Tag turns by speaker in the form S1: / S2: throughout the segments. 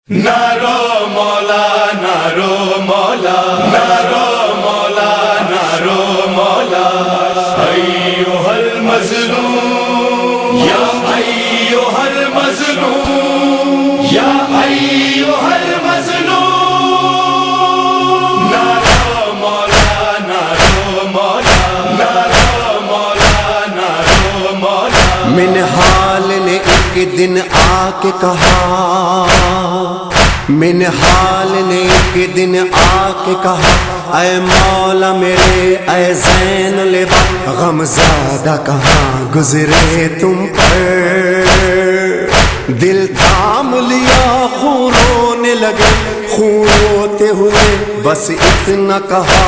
S1: نارو مولا نارو مولا نارو مولا نارو مولا ایھا المظلوم یا ایھا المظلوم یا ایھا المظلوم نارو مولا نارو مولا نارو مولا نارو مولا
S2: منہال نے ایک دن آ کے کہا، منہال نے ایک دن آ کے کہا، اے مولا میرے اے زین لبا، غم زادہ کہاں گزرے تم پر، دل تھام لیا خون رونے لگے، خون روتے ہوئے بس اتنا کہا،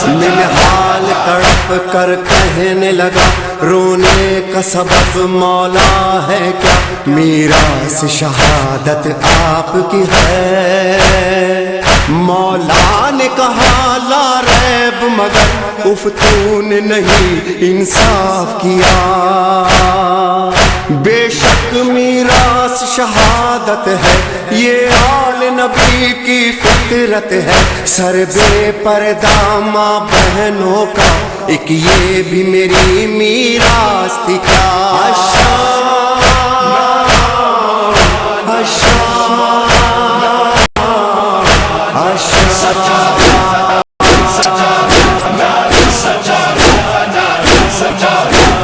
S2: منہال تڑپ کر کہنے لگا، رونے کا سبب مولا ہے کیا، میراث شہادت آپ کی ہے، مولا نے کہا لا ریب مگر اف تو نے نہیں انصاف کیا، بے شک میراث شہادت ہے، یہ آل نبی کی فطرت ہے، سر بے پردہ ماں بہنوں کا ایک یہ بھی میری میراث تھی کیا،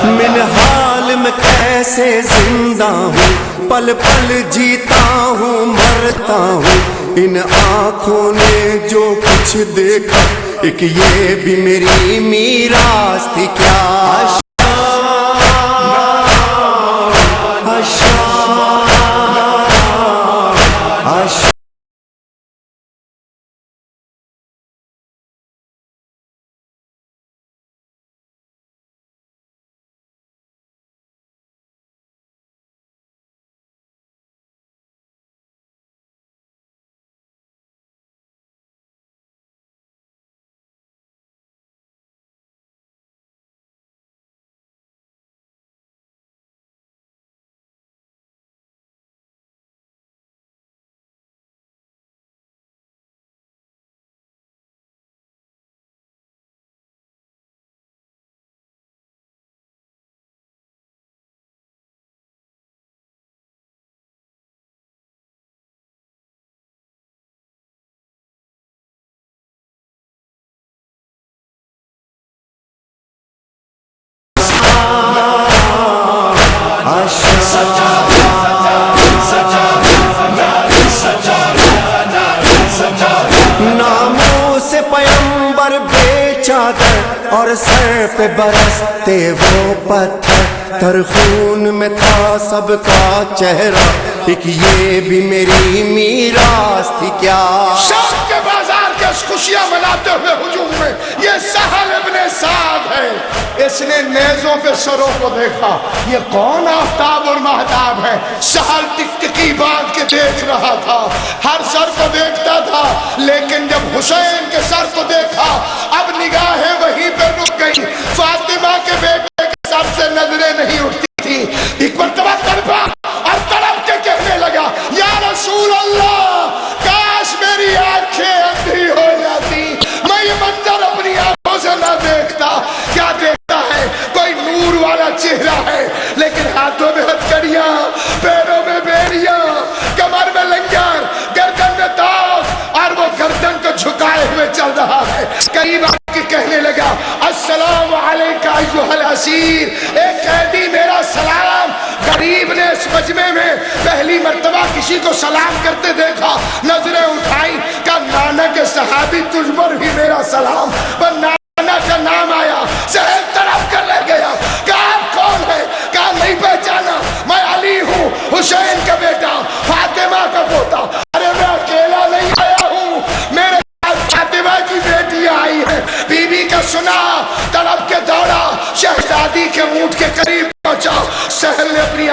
S2: منہال میں کیسے زندہ ہوں، پل پل جیتا ہوں مرتا ہوں، ان آنکھوں نے جو کچھ دیکھا ایک یہ بھی میری میراث تھی کیا، ناموں سے پیمبر بے چادر اور سر پہ برستے وہ پتھر، تر خون میں تھا سب کا چہرہ ایک یہ بھی میری میراث تھی کیا،
S3: شام کے بازار کے خوشیاں مناتے ہوئے ہجوم میں یہ سہل ابن سعد ہے، اس نے نیزوں پہ سروں کو دیکھا، یہ کون آفتاب اور مہتاب ہے، سہل ٹکٹکی باندھ کے دیکھ رہا تھا، ہر سر کو دیکھتا تھا، لیکن جب حسین کے سر کو دیکھا اب نگاہیں وہیں پہ رک گئی، فاطمہ کے بیٹے کے سر سے نظریں نہیں اٹھتی تھی، ایک مرتبہ تڑپا اور تڑپ کے کہنے لگا، یا رسول اللہ کاش میری آنکھیں اندھی ہو جاتی، میں یہ منظر اپنی آنکھوں سے نہ دیکھتا، کیا دیکھتا ہے کوئی نور والا چہرہ ہے، لیکن ہاتھوں میں ہتھکڑیاں، پیروں میں بیڑیاں، کمر میں لنگر، گردن میں تاج، اور وہ گردن کو جھکائے ہوئے چل رہا ہے، قریب آ کے کہنے لگا، السلام علیکہ ایھا الاسیر، ایک قیدی میرا سلام، غریب نے اس مجمع میں پہلی مرتبہ کسی کو سلام کرتے دیکھا، نظریں اٹھائی، کہا نانا کے صحابی تجھ پر بھی میرا سلام، پر نانا کا نام آیا، سہل طرف کر لے گیا، کہا آپ کون ہے، کہا نہیں پہچانا، میں علی ہوں، حسین کا بیٹا، فاطمہ کا پوتا، ارے میں اکیلا نہیں آیا ہوں، میرے فاطمہ کی بیٹی آئی ہے، بی بی کا سنا، تڑپ کے دوڑا، شہزادی کے اونٹ کے قریب پہنچا، سہل نے اپنی